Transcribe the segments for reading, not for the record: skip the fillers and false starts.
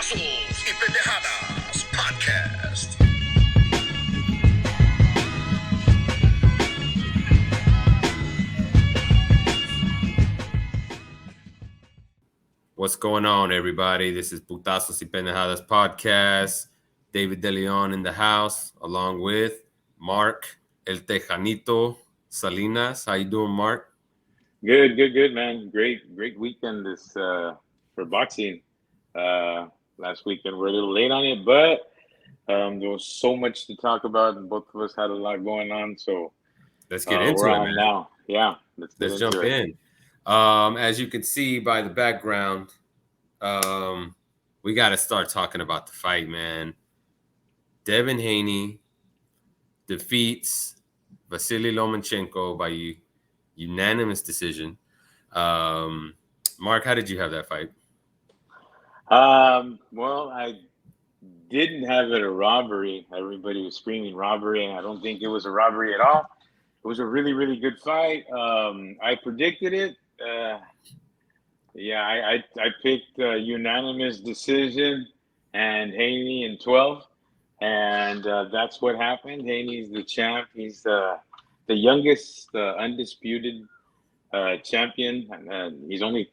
Putazos y Pendejadas Podcast. What's going on, everybody? This is Putazos y Pendejadas Podcast. David De Leon in the house, along with Mark El Tejanito Salinas. How you doing, Mark? Good, man. Great weekend this for boxing. Last weekend we're a little late on it, but there was so much to talk about, and both of us had a lot going on. So let's get into we're it, on man. now. Yeah, let's jump in. As you can see by the background, we got to start talking about the fight, man. Devin Haney defeats Vasily Lomachenko by unanimous decision. Mark, how did you have that fight? Well, I didn't have it a robbery. Everybody was screaming robbery, and I don't think it was a robbery at all. It was a really, really good fight. I predicted it. I picked unanimous decision and Haney in 12, and that's what happened. Haney's the champ. He's the youngest undisputed champion. He's only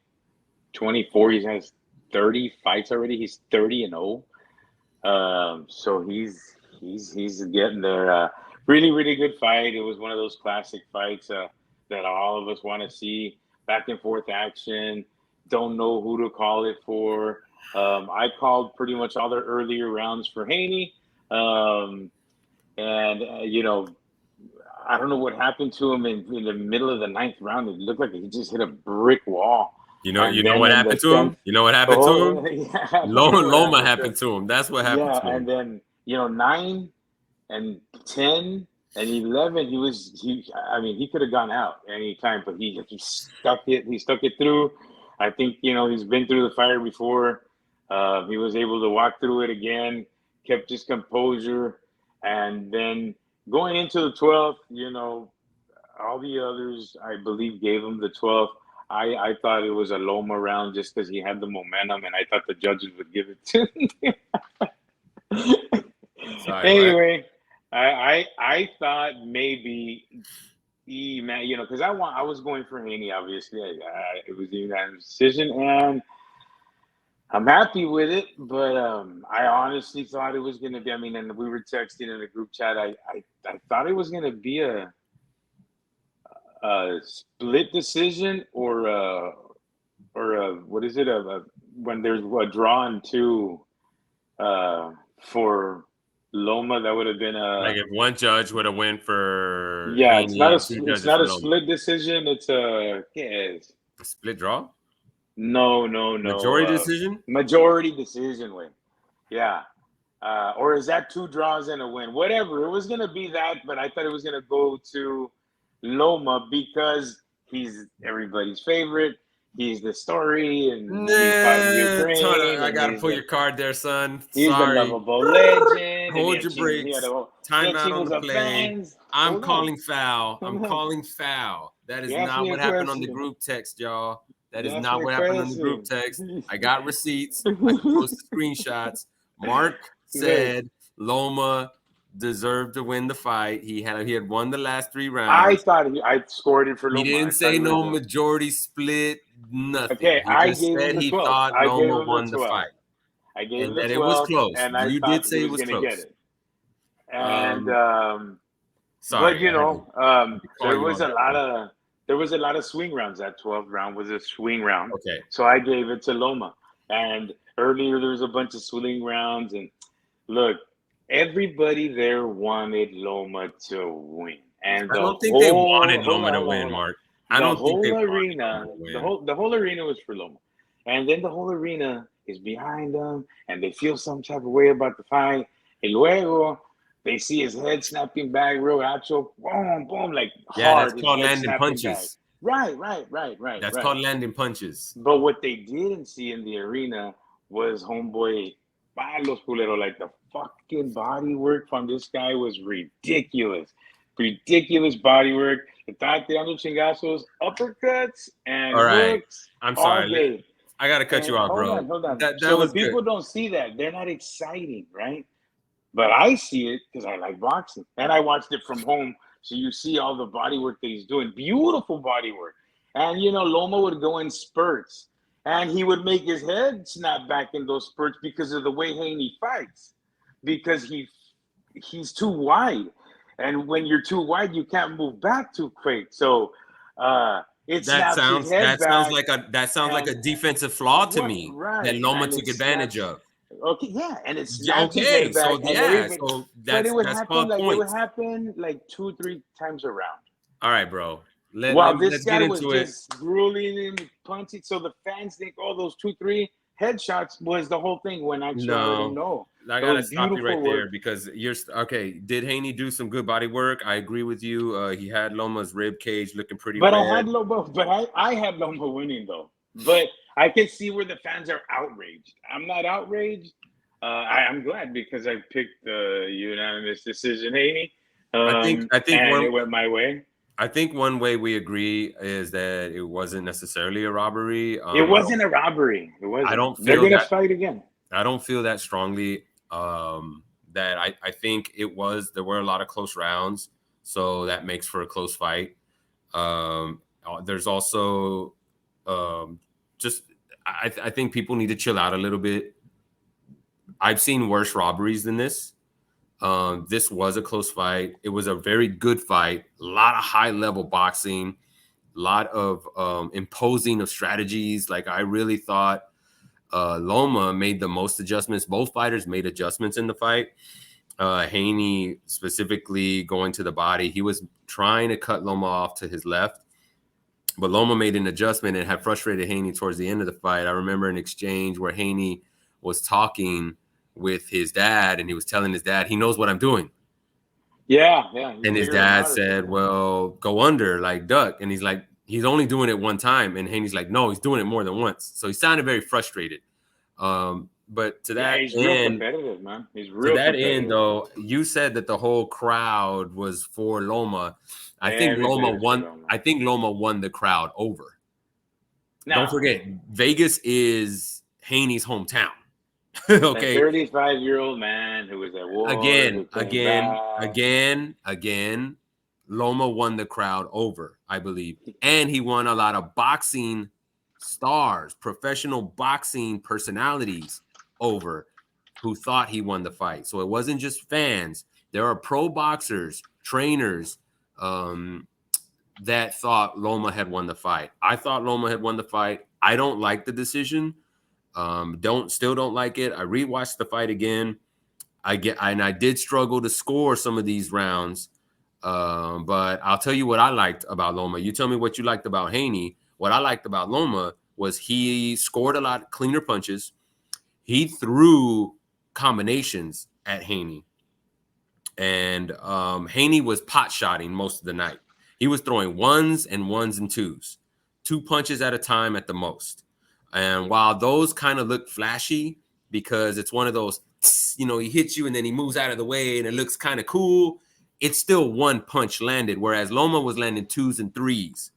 24. He has 30 fights already. He's 30-0. So he's getting there. Really, really good fight. It was one of those classic fights that all of us want to see. Back and forth action. Don't know who to call it for. I called pretty much all the earlier rounds for Haney. I don't know what happened to him in the middle of the 9th round. It looked like he just hit a brick wall. You know what happened to him? You know what happened to him? Yeah, Loma happened to him. That's what happened to him. And then 9 and 10 and 11, he could have gone out any time, but he stuck it. He stuck it through. I think he's been through the fire before. He was able to walk through it again, kept his composure, and then going into the 12th, all the others I believe gave him the 12th. I thought it was a Loma round just because he had the momentum, and I thought the judges would give it to him. Anyway, I thought maybe because I was going for Haney. Obviously, it was a unanimous decision, and I'm happy with it. But I honestly thought it was going to be. And we were texting in the group chat. I thought it was going to be a split decision or what is it? When there's a draw in 2 for Loma, that would have been like if one judge would have went for Haney, it's not a split decision. It's a split draw. No. Majority decision. Majority decision win. Yeah. Or is that 2 draws and a win? Whatever. It was gonna be that, but I thought it was gonna go to Loma because he's everybody's favorite. He's the story, and I gotta pull your card there, son. He's the lovable legend. Hold your brakes. Time out on the play. I'm calling foul. That is not what happened on the group text, y'all. That is not what happened on the group text. I got receipts. I can post the screenshots. Mark said Loma deserved to win the fight. He had won the last 3 rounds. I thought I scored it for Loma. He didn't say no majority split, nothing. Okay, he just said he thought Loma won the fight. I gave him the 12, it was close. And you did say it was close. Get it. And sorry, but there was a lot of swing rounds. That 12th round was a swing round. Okay. So I gave it to Loma. And earlier there was a bunch of swing rounds, and look, everybody there wanted Loma to win, and I don't think they wanted Loma to win, Mark. I don't think they wanted Loma to win. The whole arena was for Loma, and then the whole arena is behind them, and they feel some type of way about the fight. And luego they see his head snapping back, real actual, boom, boom, like hard. That's called landing punches. Right. That's called landing punches. But what they didn't see in the arena was homeboy Palos Culero, like the fucking body work from this guy was ridiculous. Ridiculous body work. Estaba tirando chingazos, uppercuts, and hooks. I'm sorry. I gotta cut you off, bro. Hold on. That So the was good. people don't see that. They're not exciting, right? But I see it because I like boxing. And I watched it from home. So you see all the body work that he's doing. Beautiful body work. And, Loma would go in spurts. And he would make his head snap back in those spurts because of the way Haney fights. Because he's too wide. And when you're too wide, you can't move back too quick. So it snaps his head back. That sounds like a defensive flaw to me that Loma took advantage of. Okay, yeah, and it snaps his Okay, head back. so yeah, so But it would that's happen called it would points. happen like 2-3 times around. All right, bro. This guy get was into it. just grueling and punching. So the fans think, those 2-3 headshots was the whole thing. When actually, no. I gotta stop you right there because you're okay. Did Haney do some good body work? I agree with you. He had Loma's rib cage looking pretty. But red. I had Loma winning though. But I can see where the fans are outraged. I'm not outraged. I'm glad because I picked the unanimous decision, Haney. I think it went my way. I think one way we agree is that it wasn't necessarily a robbery. It wasn't a robbery. It wasn't. I don't feel they're gonna fight again. I don't feel that strongly. That I think there were a lot of close rounds, so that makes for a close fight. There's also I think people need to chill out a little bit. I've seen worse robberies than this. This was a close fight. It was a very good fight. A lot of high level boxing, a lot of imposing of strategies. Like I really thought Loma made the most adjustments. Both fighters made adjustments in the fight. Haney specifically going to the body. He was trying to cut Loma off to his left, but Loma made an adjustment and had frustrated Haney towards the end of the fight. I remember an exchange where Haney was talking with his dad, and he was telling his dad, he knows what I'm doing. Yeah. And his dad said, well, go under, like duck. And he's like, he's only doing it one time. And Haney's like, no, he's doing it more than once. So he sounded very frustrated. But to that he's end, real competitive, man. He's real to that competitive. end, though, you said that the whole crowd was for Loma. I think Loma won the crowd over. No. Don't forget, Vegas is Haney's hometown. Okay. 35-year-old man who was at war. Again, Loma won the crowd over, I believe. And he won a lot of boxing stars, professional boxing personalities over who thought he won the fight. So it wasn't just fans. There are pro boxers, trainers that thought Loma had won the fight. I thought Loma had won the fight. I don't like the decision. Still don't like it. I rewatched the fight again. I did struggle to score some of these rounds. But I'll tell you what I liked about Loma. You tell me what you liked about Haney. What I liked about Loma was he scored a lot of cleaner punches. He threw combinations at Haney. And Haney was pot-shotting most of the night. He was throwing ones and twos, 2 punches at a time at the most. And while those kind of look flashy because it's one of those, he hits you and then he moves out of the way and it looks kind of cool, it's still one punch landed, whereas Loma was landing 2s and 3s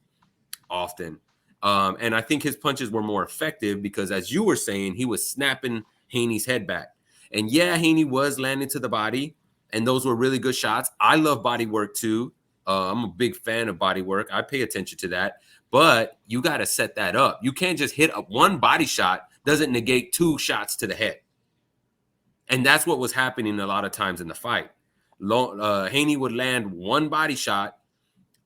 often. And I think his punches were more effective because, as you were saying, he was snapping Haney's head back. And yeah, Haney was landing to the body, and those were really good shots. I love body work too. I'm a big fan of body work. I pay attention to that. But you got to set that up. You can't just hit up one body shot, doesn't negate 2 shots to the head. And that's what was happening a lot of times in the fight. Haney would land one body shot,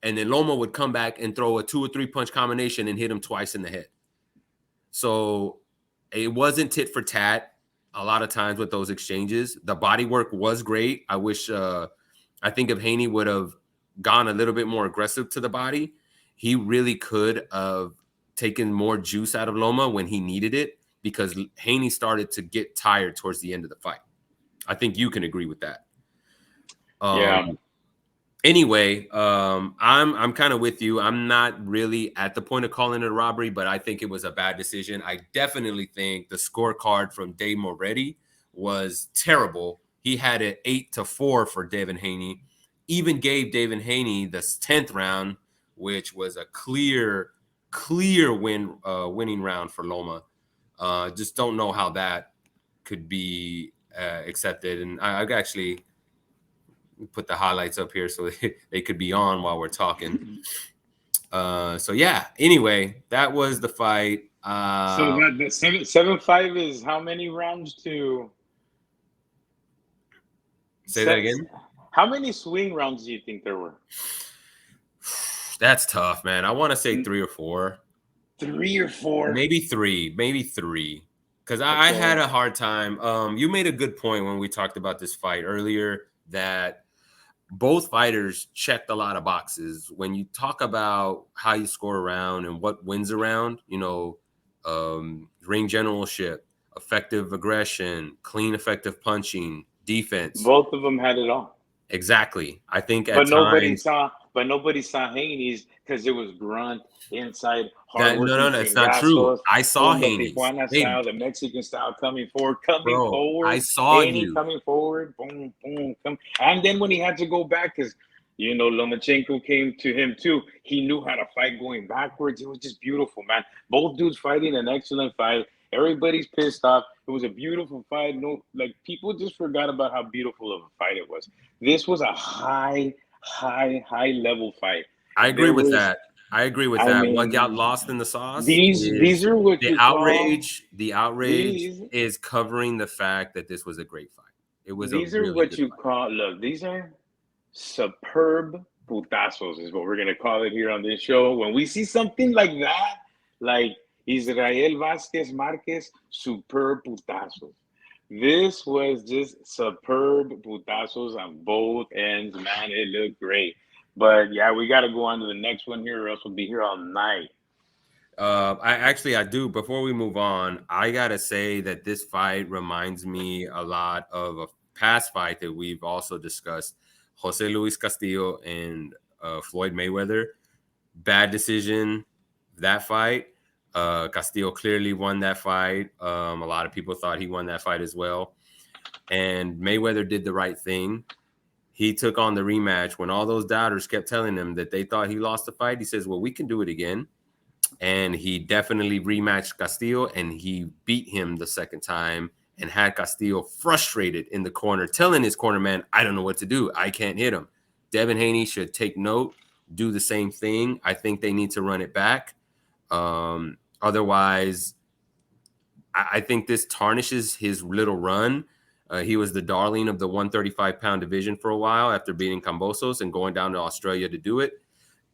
and then Loma would come back and throw a 2 or 3 punch combination and hit him twice in the head. So it wasn't tit for tat a lot of times with those exchanges. The body work was great. I think if Haney would have gone a little bit more aggressive to the body, he really could have taken more juice out of Loma when he needed it because Haney started to get tired towards the end of the fight. I think you can agree with that. Yeah. Anyway, I'm kind of with you. I'm not really at the point of calling it a robbery, but I think it was a bad decision. I definitely think the scorecard from Dave Moretti was terrible. He had it 8-4 for Devin Haney. Even gave Devin Haney the 10th round, which was a clear winning round for Loma. Just don't know how that could be accepted. And I actually put the highlights up here so they could be on while we're talking. So yeah. Anyway, that was the fight. So that the 7-5 is how many rounds to Say that again. How many swing rounds do you think there were? That's tough, man. I want to say 3 or 4. 3 or 4? Maybe 3. Because I had a hard time. You made a good point when we talked about this fight earlier that both fighters checked a lot of boxes. When you talk about how you score a round and what wins a round, ring generalship, effective aggression, clean, effective punching, defense. Both of them had it all. Exactly. I think but nobody saw Haney's because it was grunt inside hard working. No, it's not true. I saw Haney's. The Tijuana style, the Mexican style coming forward. I saw Haney coming forward. Boom, boom, come. And then when he had to go back, because Lomachenko came to him too. He knew how to fight going backwards. It was just beautiful, man. Both dudes fighting an excellent fight. Everybody's pissed off. It was a beautiful fight. People just forgot about how beautiful of a fight it was. This was a high level fight. I agree with that. What got lost in the sauce? These are what the outrage. The outrage is covering the fact that this was a great fight. It was. These are what you call. Look, these are superb putazos, is what we're gonna call it here on this show. When we see something like that, like Israel Vasquez Marquez, superb putazos. This was just superb putazos on both ends, man. It looked great. But yeah, we got to go on to the next one here, or else we'll be here all night. I do. Before we move on, I gotta say that this fight reminds me a lot of a past fight that we've also discussed: Jose Luis Castillo and Floyd Mayweather. Bad decision, that fight. Castillo clearly won that fight. A lot of people thought he won that fight as well. And Mayweather did the right thing. He took on the rematch when all those doubters kept telling him that they thought he lost the fight. He says, well, we can do it again. And he definitely rematched Castillo, and he beat him the second time and had Castillo frustrated in the corner, telling his corner man, I don't know what to do. I can't hit him. Devin Haney should take note, do the same thing. I think they need to run it back. Otherwise, I think this tarnishes his little run. He was the darling of the 135-pound division for a while after beating Kambosos and going down to Australia to do it.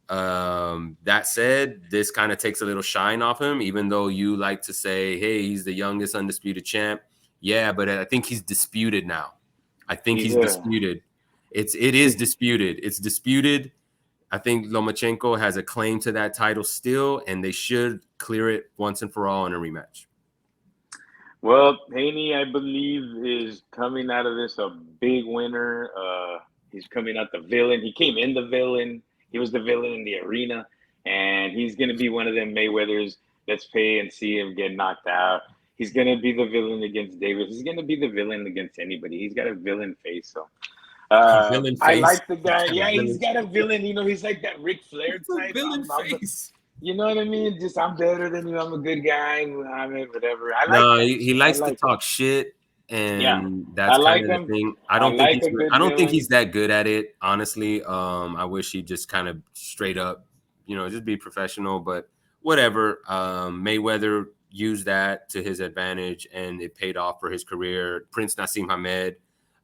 That said, this kind of takes a little shine off him, even though you like to say, hey, he's the youngest undisputed champ. Yeah, but I think he's disputed now. I think he's disputed. It is disputed. It's disputed. I think Lomachenko has a claim to that title still, and they should clear it once and for all in a rematch. Well, Haney, I believe, is coming out of this a big winner. He's coming out the villain. He came in the villain. He was the villain in the arena, and he's going to be one of them Mayweathers. Let's pay and see him get knocked out. He's going to be the villain against Davis. He's going to be the villain against anybody. He's got a villain face, so. I like the guy. Yeah, he's got a villain. He's like that Ric Flair type. Villain face. You know what I mean? Just I'm better than you. I'm a good guy. I mean, whatever. He likes to talk shit, and that's kind of the thing. I don't think he's that good at it, honestly. I wish he'd just kind of straight up, just be professional. But whatever. Mayweather used that to his advantage, and it paid off for his career. Prince Nassim Hamed,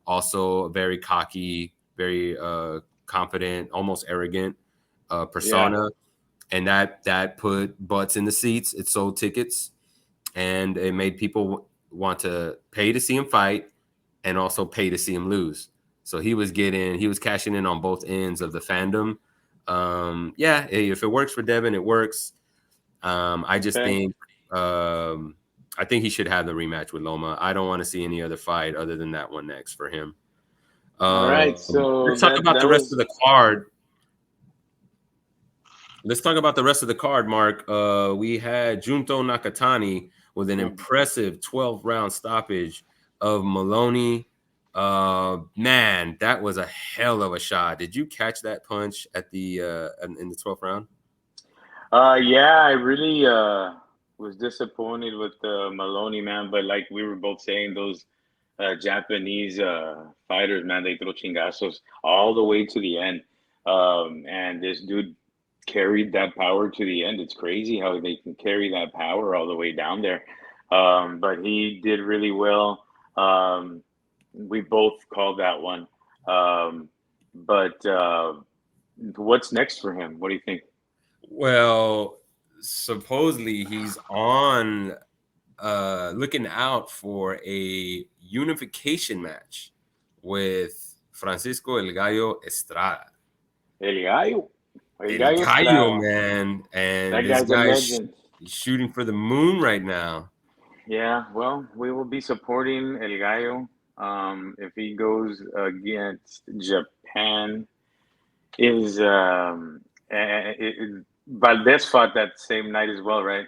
also very cocky, very confident, almost arrogant persona. Yeah. And that put butts in the seats. It sold tickets, and it made people want to pay to see him fight and also pay to see him lose. So he was cashing in on both ends of the fandom. If it works for Devin, it works. I think he should have the rematch with Loma. I don't want to see any other fight other than that one next for him. All right, so let's talk about the rest of the card. Let's talk about the rest of the card, Mark. We had Junto Nakatani with an impressive 12-round stoppage of Maloney. Man, that was a hell of a shot. Did you catch that punch at the in the 12th round? Yeah, I really was disappointed with Maloney, man. But like we were both saying, those Japanese fighters, man, they throw chingazos all the way to the end. And this dude carried that power to the end. It's crazy how they can carry that power all the way down there. But he did really well. We both called that one. But what's next for him? What do you think? Well, supposedly he's on looking out for a unification match with Francisco El Gallo Estrada. El Gallo. El El Gallo Gallo, Estrada. man. And That this guy's a guy's legend. shooting for the moon right now. Yeah, well, we will be supporting El Gallo if he goes against Japan. Is Valdez fought that same night as well, right?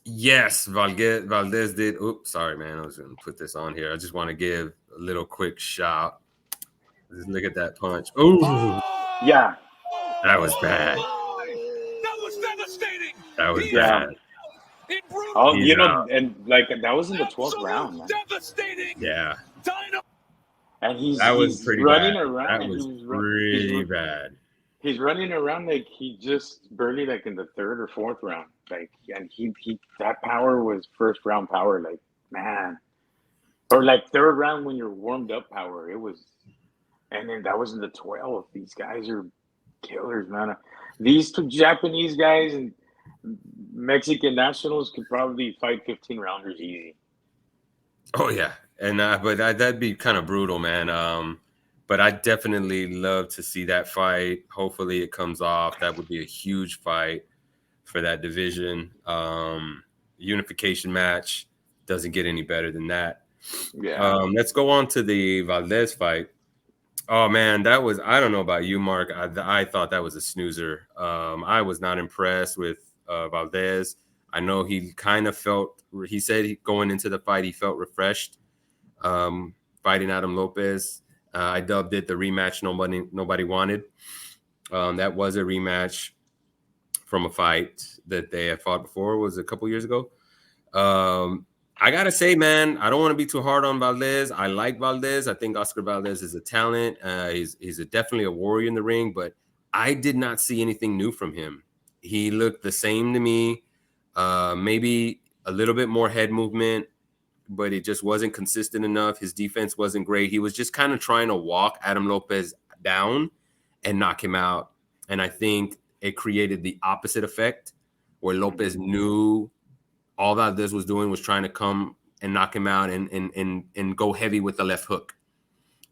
Yes, Valdez did. Oops, sorry, man. I was going to put this on here. I just want to give a little quick shout. Just look at that punch. Oh, Yeah, that was bad. That was devastating. That was yeah. bad. It Oh, He's out. and like that was in the 12th round, man. devastating. Yeah, And that was he's pretty running bad. around, That and was pretty bad. he's running around like he just barely like in the third or fourth round, like, and he that power was first round power, like, man, or like third round when you're warmed up power. It was, and then that was in the 12th. These guys are killers, man. These two Japanese guys and Mexican nationals could probably fight 15 rounders easy. Oh yeah, and but that'd be kind of brutal, man. But I definitely love to see that fight. Hopefully, it comes off. That would be a huge fight for that division. Unification match doesn't get any better than that. Yeah. Let's go on to the Valdez fight. Oh man, that was, I don't know about you, Mark. I thought that was a snoozer. I was not impressed with Valdez. I know he kind of felt, he said going into the fight, he felt refreshed fighting Adam Lopez. I dubbed it the rematch nobody wanted. That was a rematch from a fight that they had fought before. It was a couple years ago. I gotta say, man, I don't want to be too hard on Valdez. I like Valdez. I think Oscar Valdez is a talent. He's definitely a warrior in the ring, but I did not see anything new from him. He looked the same to me. Maybe a little bit more head movement, but it just wasn't consistent enough. His defense wasn't great. He was just kind of trying to walk Adam Lopez down and knock him out. And I think it created the opposite effect where Lopez knew all Valdez was doing was trying to come and knock him out and go heavy with the left hook.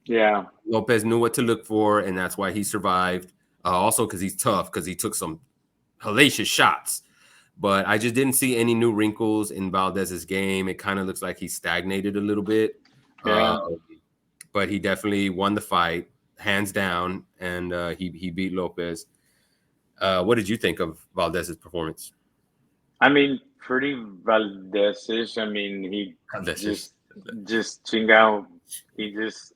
Yeah. Lopez knew what to look for, and that's why he survived. Also because he's tough, because he took some hellacious shots. But I just didn't see any new wrinkles in Valdez's game. It kind of looks like he stagnated a little bit. Yeah. But he definitely won the fight, hands down, and he beat Lopez. What did you think of Valdez's performance? I mean, pretty Valdez-ish. I mean, he just chingao. He just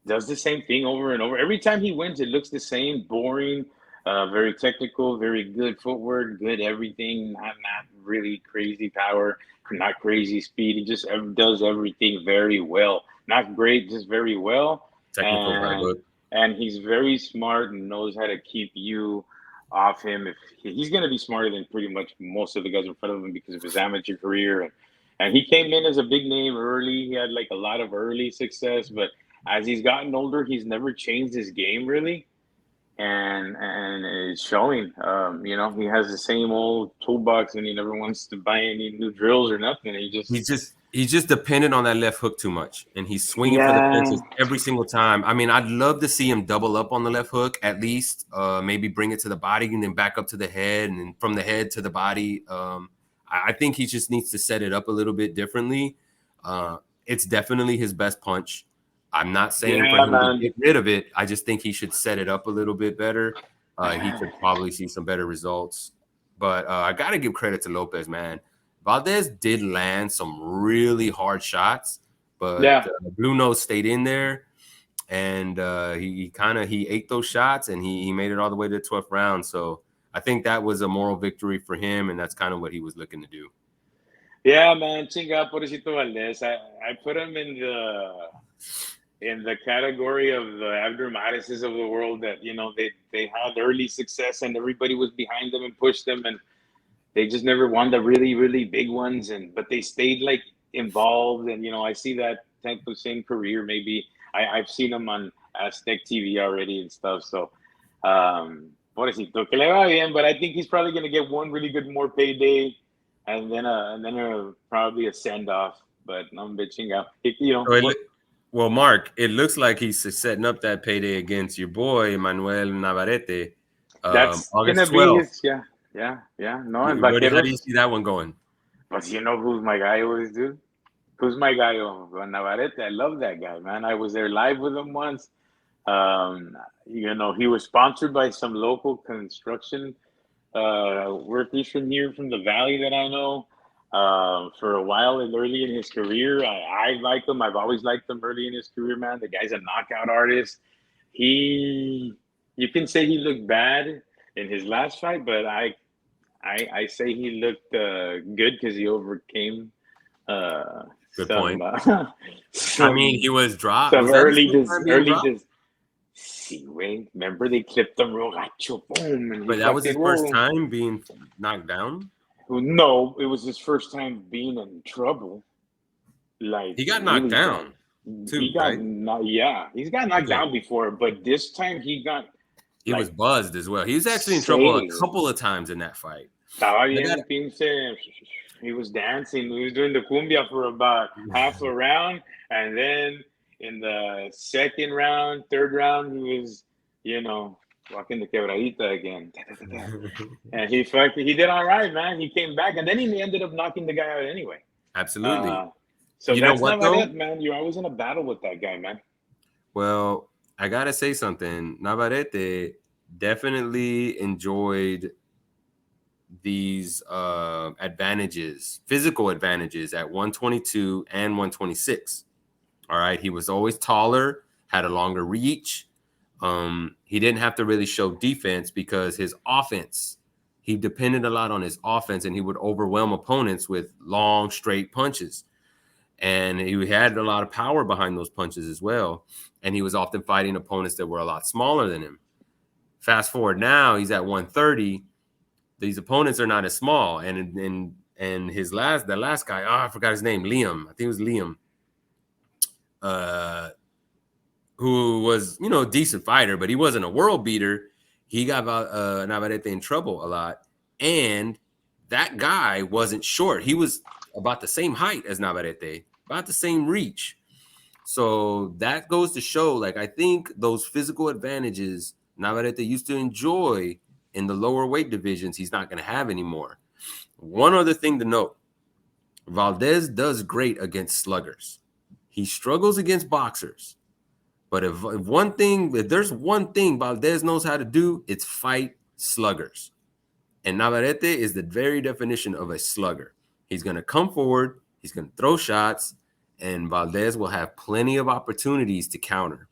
does the same thing over and over. Every time he wins, it looks the same, boring. Very technical, very good footwork, good everything. Not really crazy power, not crazy speed. He just does everything very well. Not great, just very well. Technical, and he's very smart and knows how to keep you off him. If he's going to be smarter than pretty much most of the guys in front of him because of his amateur career, and he came in as a big name early. He had like a lot of early success, but as he's gotten older, he's never changed his game really. And it's showing. He has the same old toolbox, and he never wants to buy any new drills or nothing. He's just dependent on that left hook too much, and he's swinging for the fences every single time. I mean, I'd love to see him double up on the left hook at least. Maybe bring it to the body and then back up to the head, and then from the head to the body. I think he just needs to set it up a little bit differently. It's definitely his best punch. I'm not saying for him to get rid of it. I just think he should set it up a little bit better. He could probably see some better results. But I got to give credit to Lopez, man. Valdez did land some really hard shots, but Blue Nose stayed in there, and he ate those shots, and he made it all the way to the 12th round. So I think that was a moral victory for him, and that's kind of what he was looking to do. Yeah, man, chinga pobrecito Valdez. I put him in the category of the Abdur Marises of the world that they had early success and everybody was behind them and pushed them, and they just never won the really really big ones, but they stayed like involved, and I see that type of same career. Maybe I've seen them on Aztec TV already and stuff. So, pobrecito, que le va bien, but I think he's probably gonna get one really good more payday. And then probably a send off, but no bitching out. Well, Mark, it looks like he's setting up that payday against your boy Manuel Navarrete. That's August gonna 12th. be his, yeah. No, and How do you Vaqueros. see that one going? But you know who's my guy always, dude? Who's my guy? Navarrete. I love that guy, man. I was there live with him once. He was sponsored by some local construction workers from here, from the valley that I know. For a while and early in his career, I like him. I've always liked him early in his career, man. The guy's a knockout artist. You can say he looked bad in his last fight, but I say he looked good because he overcame Good some, point. I mean, he was dropped. some Was that early his first time being dropped? See, wait, remember they clipped him real gacho, boom, and But that was his first time being knocked down. No, it was his first time being in trouble. Like He got knocked down too, He got right? he's got knocked down before, but this time he was buzzed as well. He was actually in trouble a couple of times in that fight. He was dancing. He was doing the cumbia for about half a round, and then in the second round, third round, he was, walking the quebradita again. And he did all right, man. He came back, and then he ended up knocking the guy out anyway. Absolutely. So you that's not it, man. You're always in a battle with that guy, man. Well, I gotta say something. Navarrete definitely enjoyed these advantages, physical advantages at 122 and 126. All right. He was always taller, had a longer reach. He didn't have to really show defense because his offense, he depended a lot on his offense, and he would overwhelm opponents with long, straight punches. And he had a lot of power behind those punches as well. And he was often fighting opponents that were a lot smaller than him. Fast forward now, he's at 130. These opponents are not as small. And the last guy, I forgot his name, Liam. I think it was Liam. Who was, a decent fighter, but he wasn't a world beater. He got Navarrete in trouble a lot. And that guy wasn't short. He was about the same height as Navarrete, about the same reach. So that goes to show, I think those physical advantages Navarrete used to enjoy in the lower weight divisions, he's not going to have anymore. One other thing to note, Valdez does great against sluggers. He struggles against boxers. But if there's one thing Valdez knows how to do, it's fight sluggers. And Navarrete is the very definition of a slugger. He's going to come forward, he's going to throw shots, and Valdez will have plenty of opportunities to counter.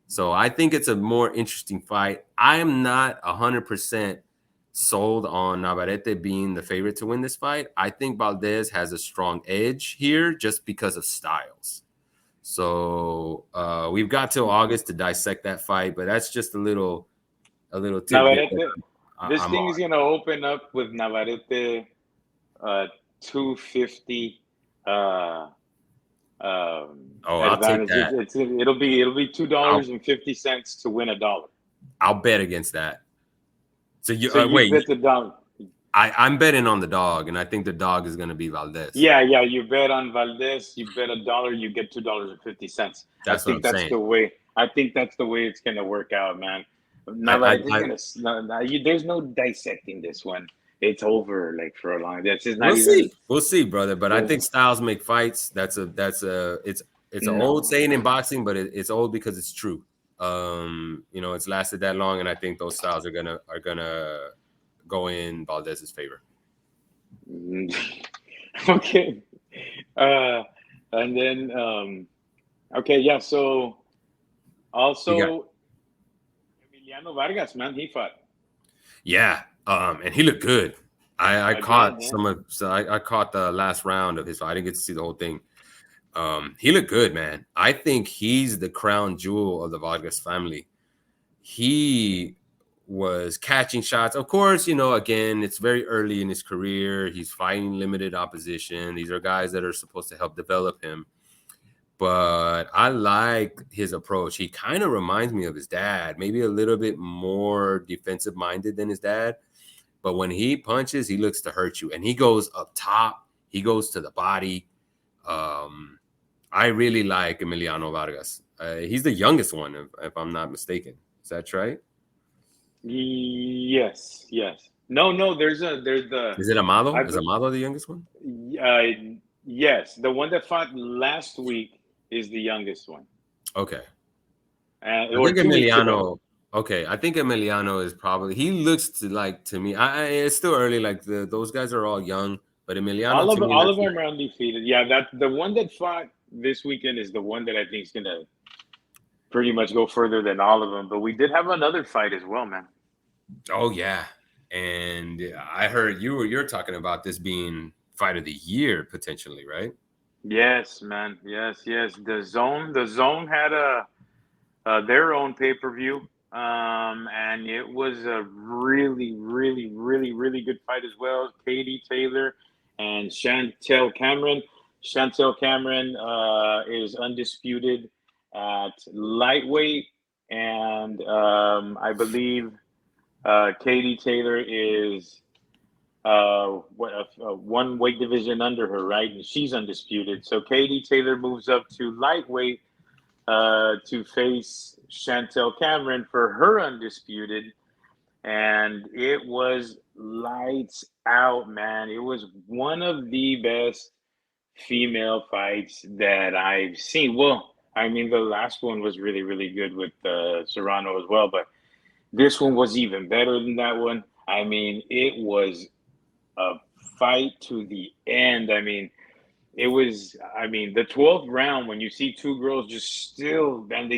So I think it's a more interesting fight. I am not 100% sold on Navarrete being the favorite to win this fight. I think Valdez has a strong edge here just because of styles. So we've got till August to dissect that fight, but that's just a little tidbit. Navarrete, this thing is going to open up with Navarrete 250 I'll take that. It'll be $2.50 to win $1. I'll bet against that. So you wait. Bet the dog. I'm betting on the dog, and I think the dog is going to be Valdez. Yeah. You bet on Valdez. You bet $1, you get $2.50. I think that's the way. I think that's the way it's going to work out, man. There's no dissecting this one. It's over for a long. We'll see, brother. But I think styles make fights. It's an old saying in boxing, but it's old because it's true. It's lasted that long, and I think those styles are gonna go in Valdez's favor. Okay. And then so also Emiliano Vargas, man, he fought. Yeah. And he looked good. I Again, caught yeah. I caught the last round of his fight. I didn't get to see the whole thing. He looked good, man. I think he's the crown jewel of the Vargas family. He was catching shots. Of course, again, it's very early in his career. He's fighting limited opposition. These are guys that are supposed to help develop him. But I like his approach. He kind of reminds me of his dad, maybe a little bit more defensive minded than his dad. But when he punches, he looks to hurt you. And he goes up top. He goes to the body. I really like Emiliano Vargas. He's the youngest one, if I'm not mistaken. Is that right? Yes. No. There's the. Is it Amado? I Is Amado the youngest one? yes, the one that fought last week is the youngest one. Okay. I Or think 2 weeks ago. Emiliano. Okay, I think Emiliano is probably. He looks to me. It's still early. Like those guys are all young, but Emiliano to me. All of them are undefeated. Yeah, that the one that fought this weekend is the one that I think is gonna pretty much go further than all of them. But we did have another fight as well, man. Oh yeah, and I heard you're talking about this being fight of the year potentially, right? Yes, man. Yes. The zone had their own pay-per-view. And it was a really, really, really, really good fight as well. Katie Taylor and Chantel Cameron. Chantel Cameron is undisputed at lightweight, and I believe Katie Taylor is one weight division under her, right? And she's undisputed. So Katie Taylor moves up to lightweight to face Chantel Cameron for her undisputed. And it was lights out, man. It was one of the best female fights that I've seen. Well, I mean, the last one was really, really good with Serrano as well, but this one was even better than that one. I mean, it was a fight to the end. I mean, the 12th round, when you see two girls they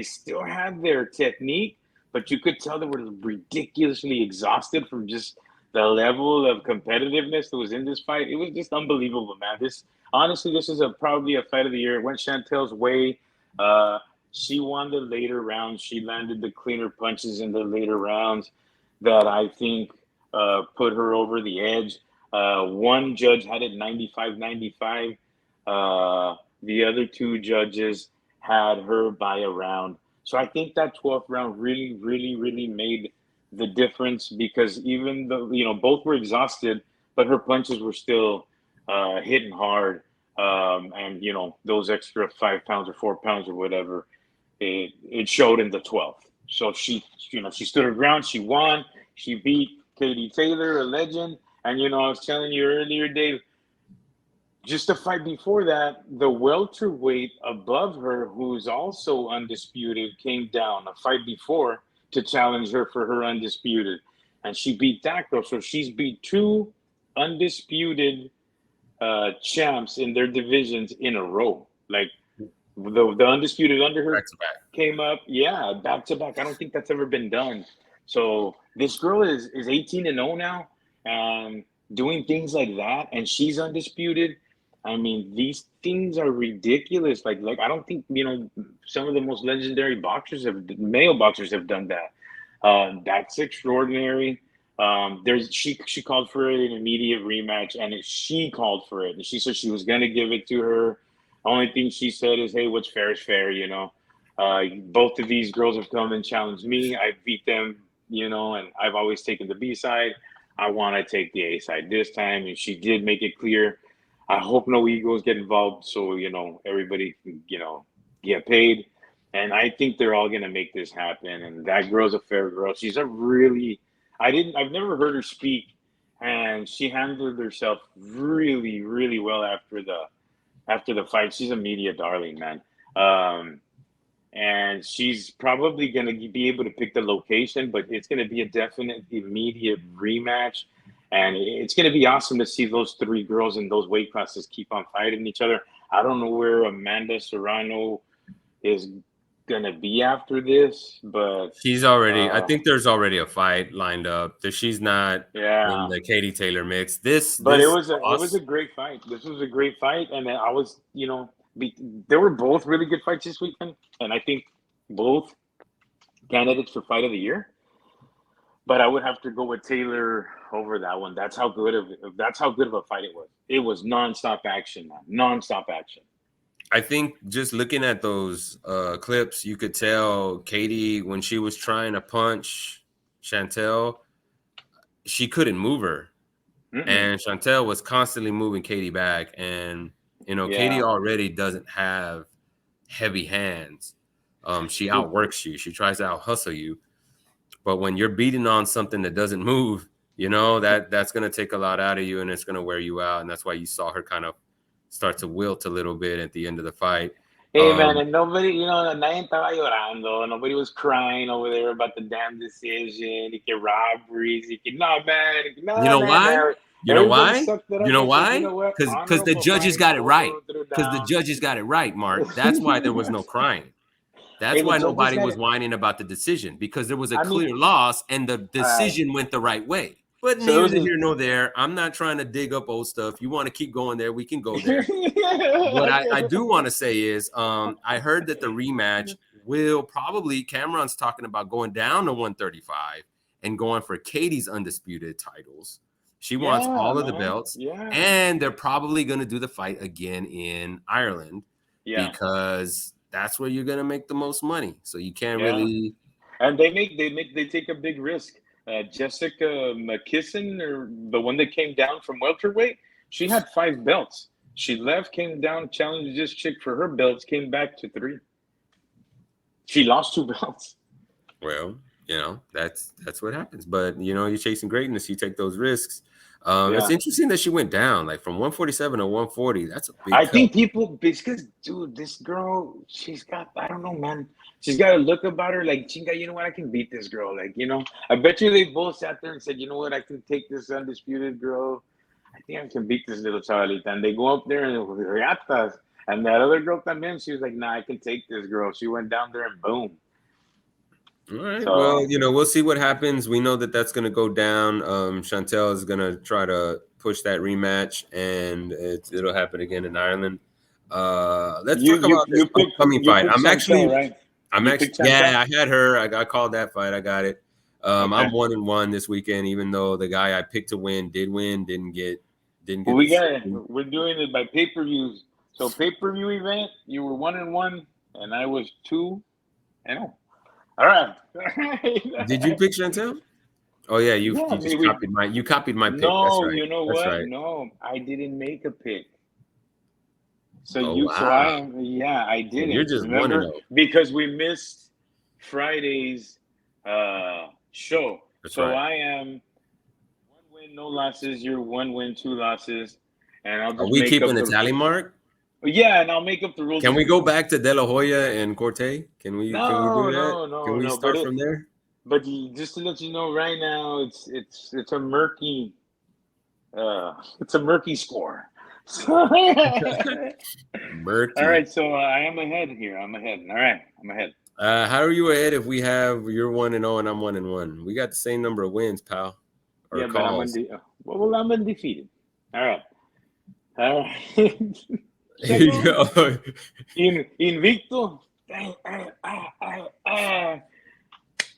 still had their technique, but you could tell they were ridiculously exhausted from just the level of competitiveness that was in this fight. It was just unbelievable, man. This is probably a fight of the year. It went Chantel's way. She won the later rounds. She landed the cleaner punches in the later rounds that I think put her over the edge. One judge had it 95-95. The other two judges had her by a round. So I think that 12th round really, really, really made the difference, because even though, both were exhausted, but her punches were still hitting hard. And, those extra 5 pounds or 4 pounds or whatever, it showed in the 12th. So she stood her ground. She won. She beat Katie Taylor, a legend. And, I was telling you earlier, Dave, just a fight before that, the welterweight above her, who's also undisputed, came down a fight before to challenge her for her undisputed. And she beat that girl. So she's beat two undisputed champs in their divisions in a row. Like the undisputed under her came up. Yeah, back to back. I don't think that's ever been done. So this girl is 18-0 now, and doing things like that, and she's undisputed. I mean, these things are ridiculous. Like I don't think some of the most legendary male boxers have done that. That's extraordinary. She called for an immediate rematch, and she called for it, and she said she was going to give it to her. Only thing she said is, "Hey, what's fair is fair." Both of these girls have come and challenged me. I beat them, and I've always taken the B side. I want to take the A side this time, and she did make it clear. I hope no egos get involved, so everybody can get paid, and I think they're all gonna make this happen. And that girl's a fair girl. She's I've never heard her speak, and she handled herself really, really well after the fight. She's a media darling, man. And she's probably gonna be able to pick the location, but it's gonna be a definite immediate rematch. And it's going to be awesome to see those three girls in those weight classes keep on fighting each other. I don't know where Amanda Serrano is gonna be after this, but she's already. I think there's already a fight lined up. That she's not yeah. in the Katie Taylor mix. This But this it was a great fight. This was a great fight, and I was, they were both really good fights this weekend, and I think both candidates for fight of the year. But I would have to go with Taylor over that one. That's how good of a fight it was. It was nonstop action, man. Nonstop action. I think just looking at those clips, you could tell Katie when she was trying to punch Chantel, she couldn't move her. And Chantel was constantly moving Katie back. And, Katie already doesn't have heavy hands. She outworks you. She tries to out-hustle you. But when you're beating on something that doesn't move, that's going to take a lot out of you and it's going to wear you out. And that's why you saw her kind of start to wilt a little bit at the end of the fight. Hey, man, and nobody, nadie estaba llorando. Nobody was crying over there about the damn decision. Y que robberies. Y que, no, man. No, you know man, why? man. You know why? You know why? Because the judges got it right. Because the judges got it right, Mark. That's why there was no crying. That's why nobody was whining about the decision, because there was a clear loss and the decision went the right way. But neither here nor there. I'm not trying to dig up old stuff. You want to keep going there, we can go there. What I do want to say is I heard that the rematch will probably, Cameron's talking about going down to 135 and going for Katie's undisputed titles. She wants all of the belts. Yeah. And they're probably going to do the fight again in Ireland because that's where you're going to make the most money. So you can't really. And they take a big risk. Jessica McKisson, or the one that came down from welterweight, she had 5 belts. She left, came down, challenged this chick for her belts, came back to 3. She lost 2 belts. Well, that's what happens. But you're chasing greatness, you take those risks. It's interesting that she went down like from 147 to 140. That's a big cut. Think people, because dude, this girl, she's got, I don't know, man. She's got a look about her like, chinga, you know what? I can beat this girl. Like, I bet you they both sat there and said, you know what? I can take this undisputed girl. I think I can beat this little Charlita. And they go up there and riatas. And that other girl también, she was like, nah, I can take this girl. She went down there and boom. All right. So, well, we'll see what happens. We know that that's going to go down. Chantel is going to try to push that rematch, and it'll happen again in Ireland. Let's talk about this upcoming fight. I had her. I called that fight. I got it. I'm 1-1 this weekend, even though the guy I picked to win didn't get. Well, we're doing it by pay-per-views. So pay-per-view event, you were 1-1, and I was 2-0. All right. Did you pick Chantel? Oh yeah, you copied my pick. No, that's right. You know that's what? Right. No, I didn't make a pick. So I didn't. You're just 1-0 because we missed Friday's show. That's right. I am 1 win, no losses. You're 1 win, 2 losses, and I'll just Are we keeping the tally mark? Yeah, and I'll make up the rules. Can we go back to De La Hoya and Corte? Can we do that? No. Can we start from there? But just to let you know, right now it's a murky score. Murky. All right, so I am ahead here. I'm ahead. All right, I'm ahead. How are you ahead if we have you're 1-0 and I'm 1-1? We got the same number of wins, pal. Or calls. But I'm undefeated. All right. Here you go. Invicto.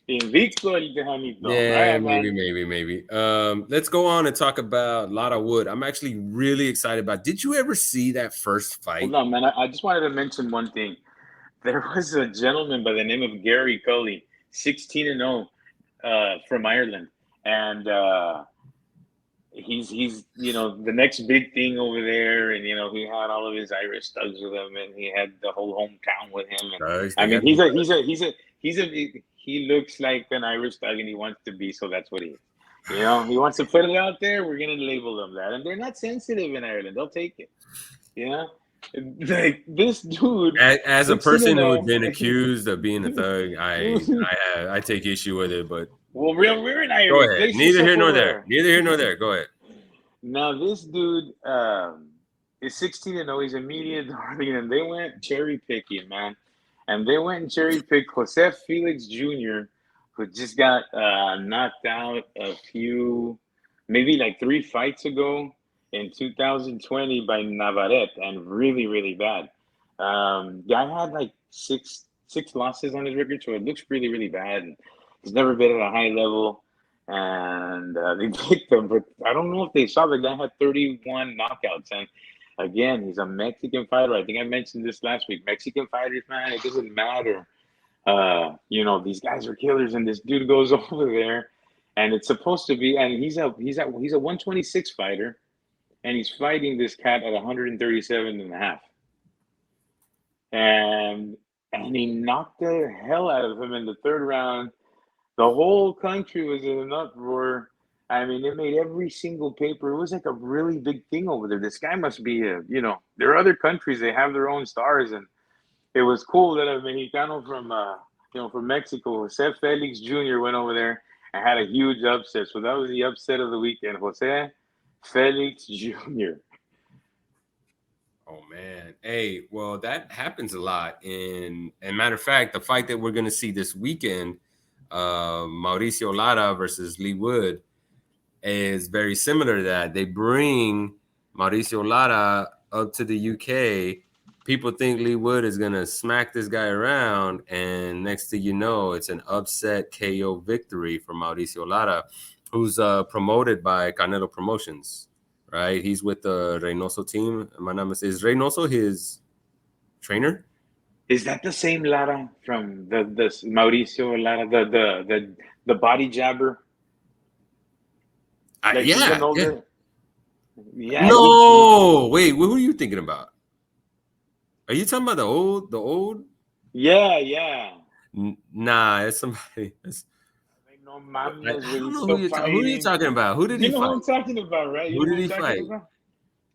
Invicto el Tejanito. Yeah, maybe. Let's go on and talk about Lara Wood. I'm actually really excited about. Did you ever see that first fight? Hold on, man. I just wanted to mention one thing. There was a gentleman by the name of Gary Cully, 16-0, from Ireland, and he's the next big thing over there, and he had all of his Irish thugs with him, and he had the whole hometown with him. And, he looks like an Irish thug, and he wants to be, so that's what he is. He wants to put it out there. We're gonna label them that, and they're not sensitive in Ireland. They'll take it. Like this dude. As a person who has been accused of being a thug, I take issue with it, but. Well, we're in Ireland. Go ahead. Neither here nor there. Go ahead. Now, this dude is 16-0. He's a media darling, and they went cherry picking, man. and they went and cherry picked Jose Felix Jr., who just got knocked out maybe like 3 fights ago in 2020 by Navarrete, and really, really bad. Guy had like six losses on his record, so it looks really, really bad. He's never been at a high level, and they picked him. But I don't know if they saw the guy had 31 knockouts, and again, he's a Mexican fighter. I think I mentioned this last week. Mexican fighters, man, it doesn't matter. These guys are killers, and this dude goes over there, and it's supposed to be, and he's a 126 fighter, and he's fighting this cat at 137 and a half. And he knocked the hell out of him in the third round. The whole country was in an uproar. I mean, it made every single paper. It was like a really big thing over there. This guy must be there are other countries, they have their own stars, and it was cool that a Mexicano from Mexico, Jose Felix Jr., went over there and had a huge upset. So that was the upset of the weekend, Jose Felix Jr. Oh man. Hey, well, that happens a lot. And matter of fact, the fight that we're gonna see this weekend, Mauricio Lara versus Lee Wood, is very similar to that. They bring Mauricio Lara up to the UK. People think Lee Wood is gonna smack this guy around, and next thing you know, it's an upset KO victory for Mauricio Lara, who's promoted by Canelo Promotions. Right, he's with the Reynoso team. Is Reynoso his trainer? Is that the same Lara from the Mauricio Lara, the body jabber? Yeah. Yeah. No, wait. Who are you thinking about? Are you talking about the old? Yeah. Nah, it's somebody. No mames, I don't know who are you talking about? Who did he fight? You know who I'm talking about, right? Who did he fight?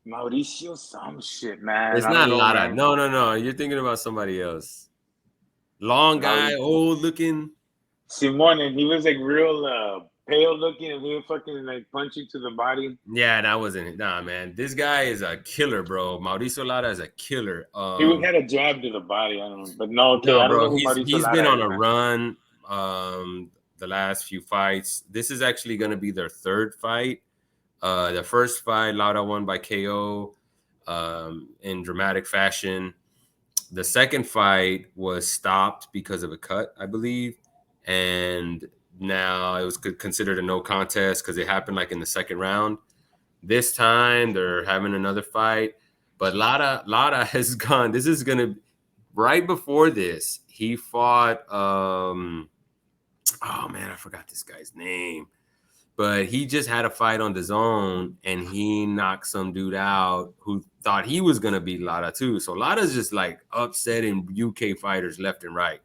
Mauricio some shit, man. It's not Lara. No. You're thinking about somebody else. Long guy, old looking. Simone, and he was like real pale looking, and he would fucking like punch you to the body. Yeah, that wasn't it. Nah, man. This guy is a killer, bro. Mauricio Lara is a killer. He had a jab to the body. I don't know. But no, okay, I don't bro. know who Mauricio He's Lara been on is, a man. run. The last few fights. This is actually going to be their third fight. The first fight, Lara won by KO in dramatic fashion. The second fight was stopped because of a cut, I believe. And now it was considered a no contest because it happened like in the second round. This time they're having another fight. But Lara has gone. This is going to, right before this, he fought, oh man, I forgot this guy's name. But he just had a fight on DAZN, and he knocked some dude out who thought he was gonna beat Lara too. So Lara's just like upsetting UK fighters left and right.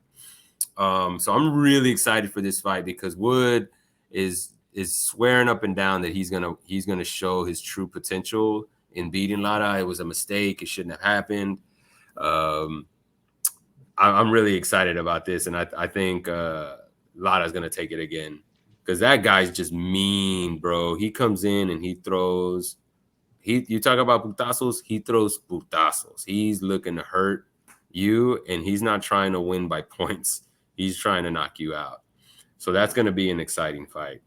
So I'm really excited for this fight because Wood is swearing up and down that he's gonna show his true potential in beating Lara. It was a mistake. It shouldn't have happened. I'm really excited about this, and I think Lara's gonna take it again. Because that guy's just mean, bro. He comes in and he throws. You talk about putazos, he throws putazos. He's looking to hurt you, and he's not trying to win by points. He's trying to knock you out. So that's going to be an exciting fight.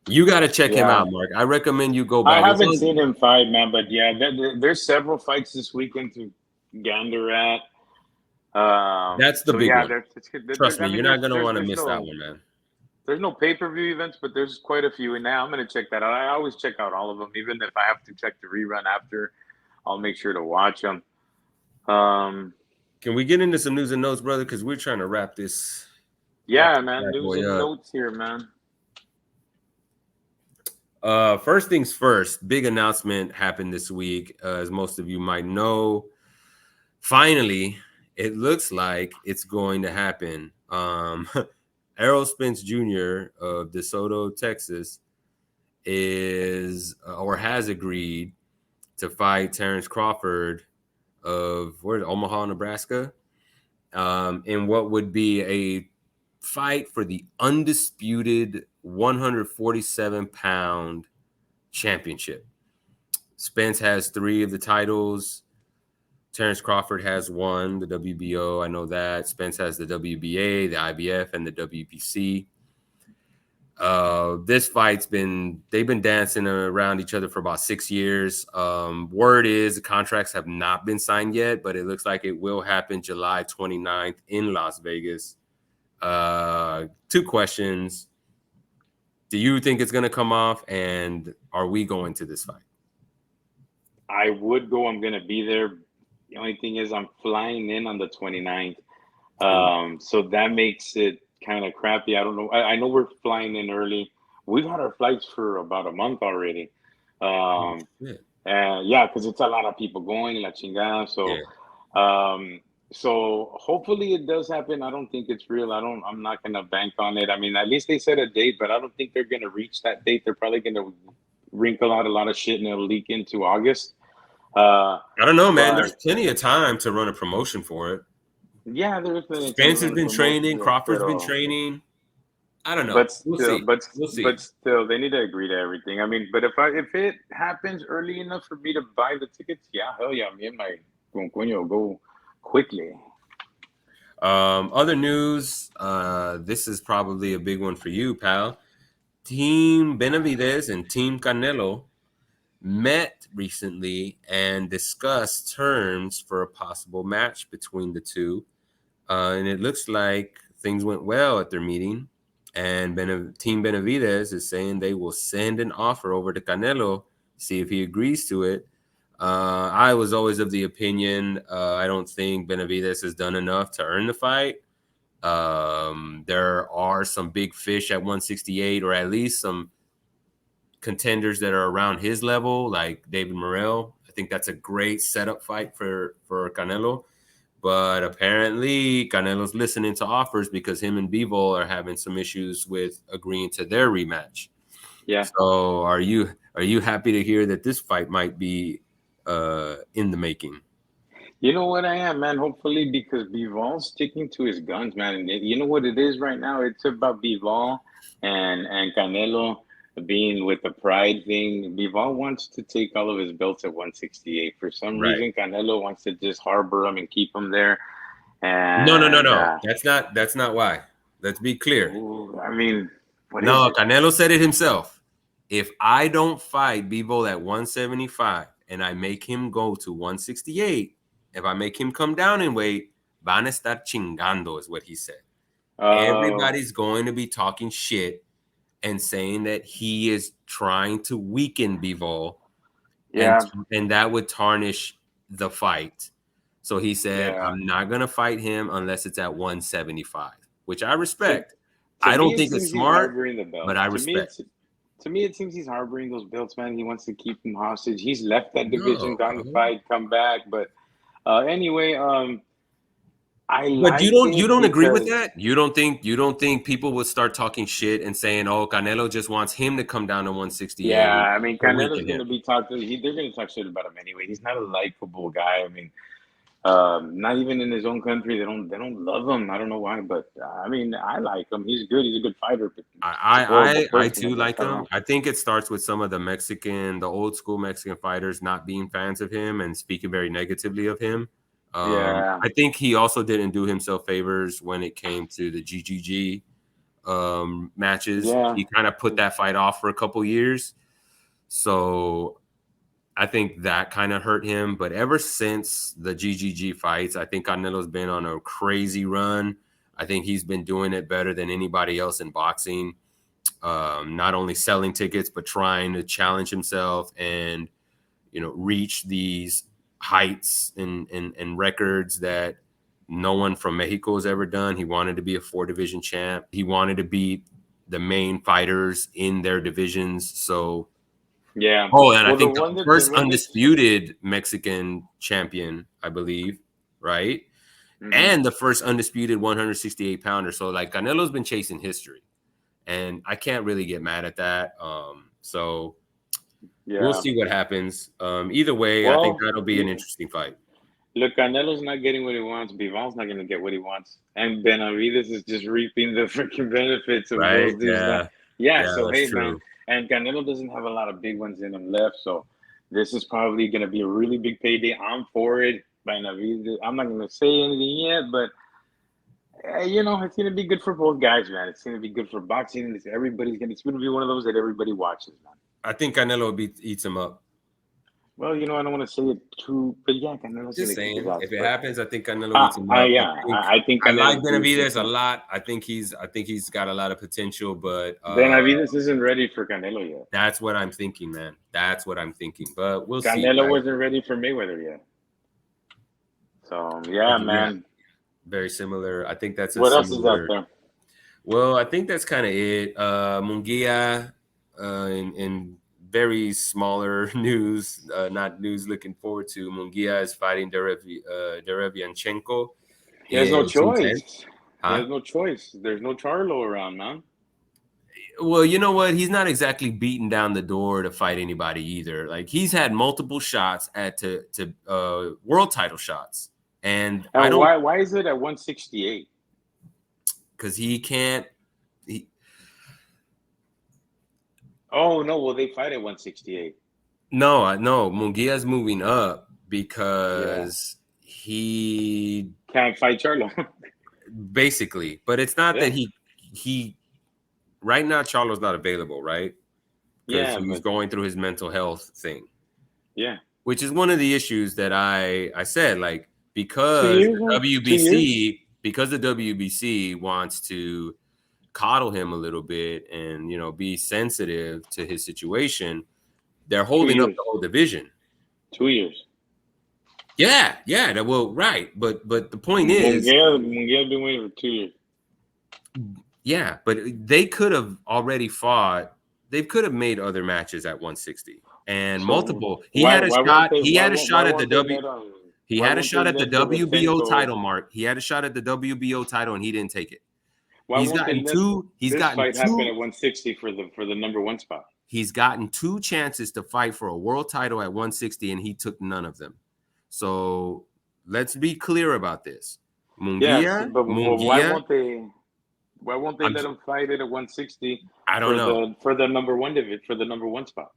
You got to check him out, Mark. I recommend you go back. I haven't seen him fight, man, but yeah, there's several fights this weekend to gander at. That's the big one. Trust me, you're not going to want to miss that one, man. There's no pay-per-view events, but there's quite a few. And now I'm going to check that out. I always check out all of them. Even if I have to check the rerun after, I'll make sure to watch them. Can we get into some news and notes, brother? Because we're trying to wrap this. Yeah, man. News and notes here, man. First things first, big announcence happened this week. As most of you might know, finally, it looks like it's going to happen. Errol Spence Jr. of DeSoto, Texas, has agreed to fight Terrence Crawford of Omaha, Nebraska, in what would be a fight for the undisputed 147-pound championship. Spence has 3 of the titles. Terrence Crawford has won the WBO. I know that. Spence has the WBA, the IBF, and the WBC. This fight's they've been dancing around each other for about 6 years. Word is the contracts have not been signed yet, but it looks like it will happen July 29th in Las Vegas. 2 questions. Do you think it's going to come off, and are we going to this fight? I would go. I'm going to be there. The only thing is I'm flying in on the 29th. So that makes it kind of crappy. I don't know. I know we're flying in early. We've had our flights for about a month already. And yeah, because it's a lot of people going, la chingada. So, so hopefully it does happen. I don't think it's real. I'm not going to bank on it. I mean, at least they set a date, but I don't think they're going to reach that date. They're probably going to wrinkle out a lot of shit and it'll leak into August. I don't know, man. There's plenty of time to run a promotion for it. Yeah, there's plenty. Spence has been training. Crawford's been training. I don't know. But we'll see. But still, they need to agree to everything. I mean, but if it happens early enough for me to buy the tickets, yeah, hell yeah, me and my concuño go quickly. Other news. This is probably a big one for you, pal. Team Benavidez and Team Canelo met recently and discussed terms for a possible match between the two. And it looks like things went well at their meeting. And Team Benavidez is saying they will send an offer over to Canelo, see if he agrees to it. I was always of the opinion, I don't think Benavidez has done enough to earn the fight. There are some big fish at 168, or at least some contenders that are around his level, like David Morrell. I think that's a great setup fight for Canelo. But apparently Canelo's listening to offers because him and Bivol are having some issues with agreeing to their rematch. Yeah. So are you happy to hear that this fight might be in the making? You know what I am, man? Hopefully, because Bivol's sticking to his guns, man. And you know what it is right now? It's about Bivol and Canelo being with the pride thing. Bivol wants to take all of his belts at 168. For some reason, Canelo wants to just harbor him and keep him there. And no. That's not why. Let's be clear. I mean, Canelo said it himself. If I don't fight Bivol at 175 and I make him go to 168, if I make him come down in weight, van a estar chingando is what he said. Everybody's going to be talking shit and saying that he is trying to weaken Bivol, and that would tarnish the fight. So he said, I'm not going to fight him unless it's at 175, which I respect. I don't think it's smart, but I respect. To me, it seems he's harboring those belts, man. He wants to keep them hostage. He's left that division, gone to fight, come back. But anyway, But you don't agree with that? You don't think people would start talking shit and saying, "Oh, Canelo just wants him to come down to 168"? Yeah, I mean, Canelo's going to be talking. They're going to talk shit about him anyway. He's not a likable guy. I mean, not even in his own country, they don't love him. I don't know why, but I mean, I like him. He's good. He's a good fighter. But I too like him. I think it starts with some of the old school Mexican fighters not being fans of him and speaking very negatively of him. I think he also didn't do himself favors when it came to the GGG matches. Yeah. He kind of put that fight off for a couple years. So I think that kind of hurt him. But ever since the GGG fights, I think Canelo's been on a crazy run. I think he's been doing it better than anybody else in boxing. Not only selling tickets, but trying to challenge himself and, reach these heights and records that no one from Mexico has ever done. He wanted to be a 4-division champ. He wanted to beat the main fighters in their divisions. So, yeah. And I think the first undisputed Mexican champion, I believe, right? Mm-hmm. And the first undisputed 168-pounder. So, Canelo's been chasing history. And I can't really get mad at that. We'll see what happens. Either way, I think that'll be an interesting fight. Look, Canelo's not getting what he wants. Bivol's not going to get what he wants. And Benavidez is just reaping the freaking benefits of those dudes. So, hey, true, man. And Canelo doesn't have a lot of big ones in him left. So this is probably going to be a really big payday. I'm for it. Benavidez. I'm not gonna say anything yet, but it's gonna be good for both guys, man. It's gonna be good for boxing. It's gonna be one of those that everybody watches, man. I think Canelo eats him up. Well, I don't want to say it too, but yeah, Canelo's Just gonna kick his saying, ass. if it But happens, I think Canelo eats him up. I think I like Canelo Benavidez a lot. I think he's got a lot of potential, but Benavidez isn't ready for Canelo yet. that's what I'm thinking, man. That's what I'm thinking. But we'll see. Canelo Right? wasn't ready for Mayweather yet. So yeah, man. Very similar. I think that's What else is out there? Well, I think that's kind of it. Munguia, in very smaller news, not news looking forward to. Munguia is fighting Derevianchenko. He has no in June 10th. choice. Huh? He has no choice. There's no Charlo around, man. Well, you know what? He's not exactly beating down the door to fight anybody either. Like he's had multiple shots to world title shots, and I don't. Why is it at 168? Because he can't. Oh no! Well, they fight at 168. No. Munguia's moving up because he can't fight Charlo. Basically, but it's not that he. Right now, Charlo's not available, right? Because he's going through his mental health thing. Yeah, which is one of the issues that I said, like because the WBC wants to coddle him a little bit and be sensitive to his situation, they're holding up the whole division. 2 years. Yeah. Well, right, but the point is, Munguia been waiting for 2 years. Yeah, but they could have already fought. They could have made other matches at 160 and multiple. He had a shot at the WBO title, Mark. He had a shot at the WBO title, and he didn't take it. He's gotten two. This fight happened at 160 for the number one spot. He's gotten 2 chances to fight for a world title at 160, and he took none of them. So let's be clear about this. Munguia, why won't they let him fight it at 160? I don't know for the number one spot.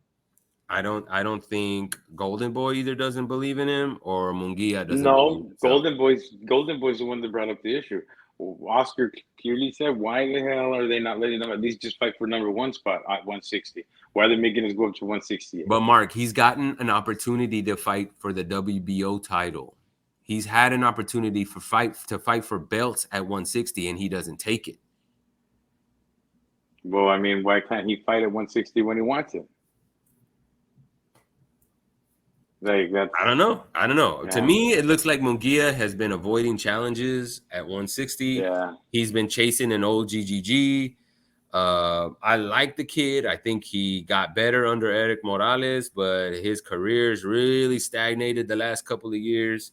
I don't think Golden Boy either doesn't believe in him or Munguia doesn't. No, Golden Boy's the one that brought up the issue. Oscar clearly said, "Why the hell are they not letting them at least just fight for number one spot at 160? Why are they making us go up to 168?" But Mark, he's gotten an opportunity to fight for the WBO title. He's had an opportunity to fight for belts at 160, and he doesn't take it. Well, I mean, why can't he fight at 160 when he wants it? Like that's I don't know. Yeah. To me, it looks like Munguia has been avoiding challenges at 160. Yeah. He's been chasing an old GGG. I like the kid. I think he got better under Eric Morales, but his career's really stagnated the last couple of years.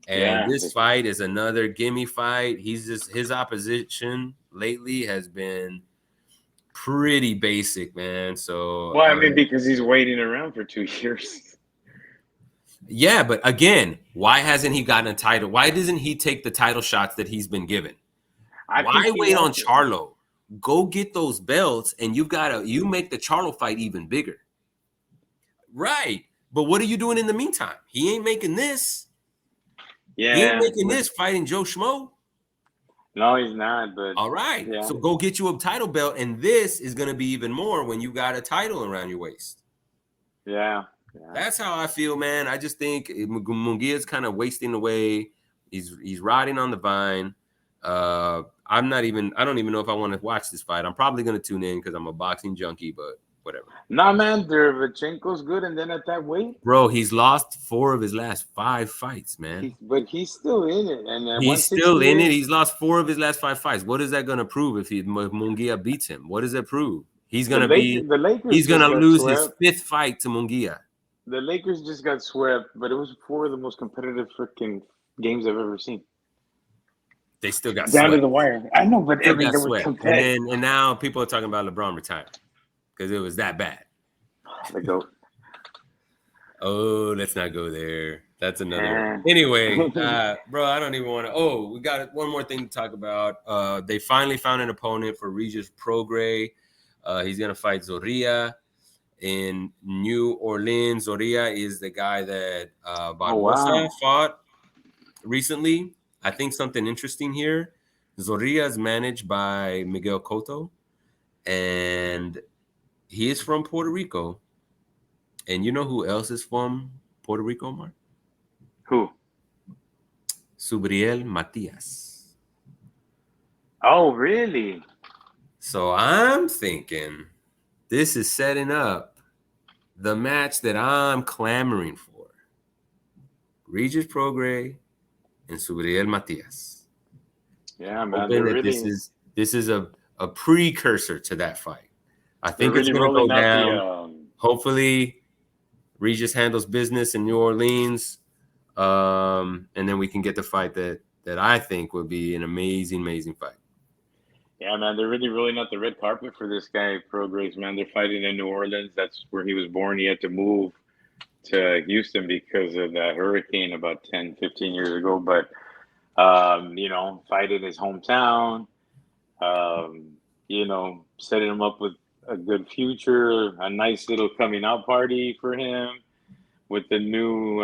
And this fight is another gimme fight. His opposition lately has been pretty basic, man. So well, I mean, because he's waiting around for 2 years. Yeah, but again, why hasn't he gotten a title? Why doesn't he take the title shots that he's been given? Why wait on Charlo? Go get those belts, and you make the Charlo fight even bigger. Right. But what are you doing in the meantime? He ain't making this. Yeah. He ain't making this fighting Joe Schmo. No, he's not. But all right. Yeah. So go get you a title belt, and this is going to be even more when you got a title around your waist. Yeah. That's how I feel, man. I just think Munguia's kind of wasting away. He's riding on the vine. I don't even know if I want to watch this fight. I'm probably going to tune in because I'm a boxing junkie, but whatever. Nah, man, Derevchenko's good, and then at that weight, bro, he's lost 4 of his last 5 fights, man. But he's still in it, and he's still in it. He's lost 4 of his last 5 fights. What is that going to prove if Munguia beats him? What does that prove? He's going to he's going to lose his 5th fight to Munguia. The Lakers just got swept, but it was 4 of the most competitive freaking games I've ever seen. They still got down swept. To the wire. I know, but they got swept. And now people are talking about LeBron retiring because it was that bad. The GOAT. Oh, let's not go there. That's another one. Anyway, bro, I don't even want to. Oh, we got one more thing to talk about. They finally found an opponent for Regis Prograis. He's going to fight Zorrilla in New Orleans. Zorrilla is the guy that Barbosa fought. recently. I think something interesting here. Zorrilla is managed by Miguel Cotto, and he is from Puerto Rico. And you know who else is from Puerto Rico, Mark? Who? Subriel Matias. Oh, really? So I'm thinking this is setting up the match that I'm clamoring for. Regis Prograis and Subriel Matias. Yeah, man. Hoping They're that really this is a precursor to that fight. I they're think it's really gonna go rolling out down. the Hopefully, Regis handles business in New Orleans, and then we can get the fight that I think would be an amazing fight. Yeah, man, they're really rolling out the red carpet for this guy, Prograis, man. They're fighting in New Orleans. That's where he was born. He had to move to Houston because of that hurricane about 10, 15 years ago. But, fight in his hometown, setting him up with a good future, a nice little coming out party for him with the new,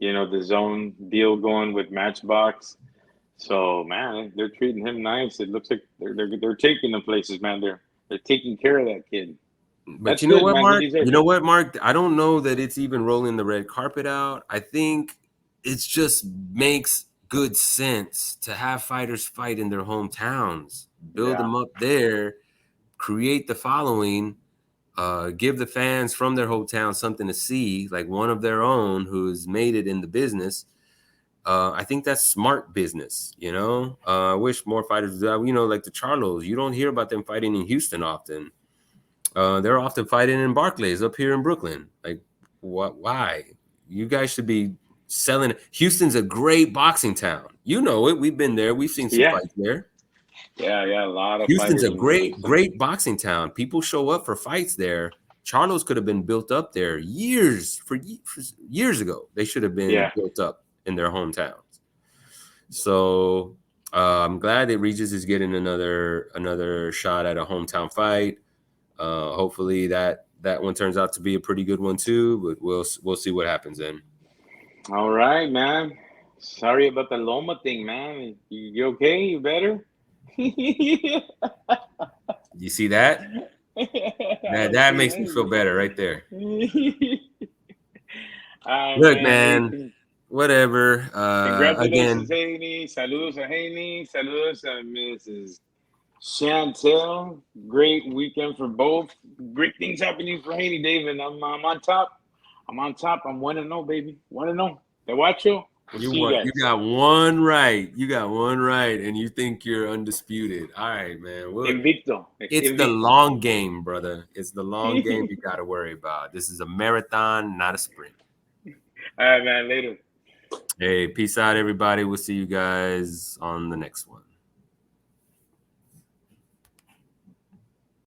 the zone deal going with Matchbox. So man, they're treating him nice. It looks like they're taking the places, man. They're taking care of that kid. But That's you know good, what, man. He Mark? deserves You know it. what, Mark? I don't know that it's even rolling the red carpet out. I think it's just makes good sense to have fighters fight in their hometowns, build Yeah. them up there, create the following, give the fans from their hometown something to see, like one of their own who's made it in the business. I think that's smart business, you know. I wish more fighters do that. You know, like the Charlos, you don't hear about them fighting in Houston often. They're often fighting in Barclays up here in Brooklyn. Like, what? Why? You guys should be selling. Houston's a great boxing town. You know it. We've been there. We've seen some Yeah. fights there. Yeah. A lot of Houston's fighters a in great, Houston. great boxing town. People show up for fights there. Charlos could have been built up there for years ago. They should have been Yeah. built up in their hometowns. So I'm glad that Regis is getting another shot at a hometown fight. Hopefully that one turns out to be a pretty good one too. But we'll see what happens then. All right, man. Sorry about the Loma thing, man. You okay? You better? You see that? That makes me feel better right there. Look, man. Whatever. Congratulations, Again, Haney. Saludos a Haney. Saludos a Mrs. Chantel. Great weekend for both. Great things happening for Haney, David. I'm on top. I'm 1-0, baby. 1-0. Te watcho. We'll see you guys. you got one right. You got one right, and you think you're undisputed. All right, man. Invicto. It's the long game, brother. It's the long game you got to worry about. This is a marathon, not a sprint. All right, man. Later. Hey, peace out, everybody. We'll see you guys on the next one.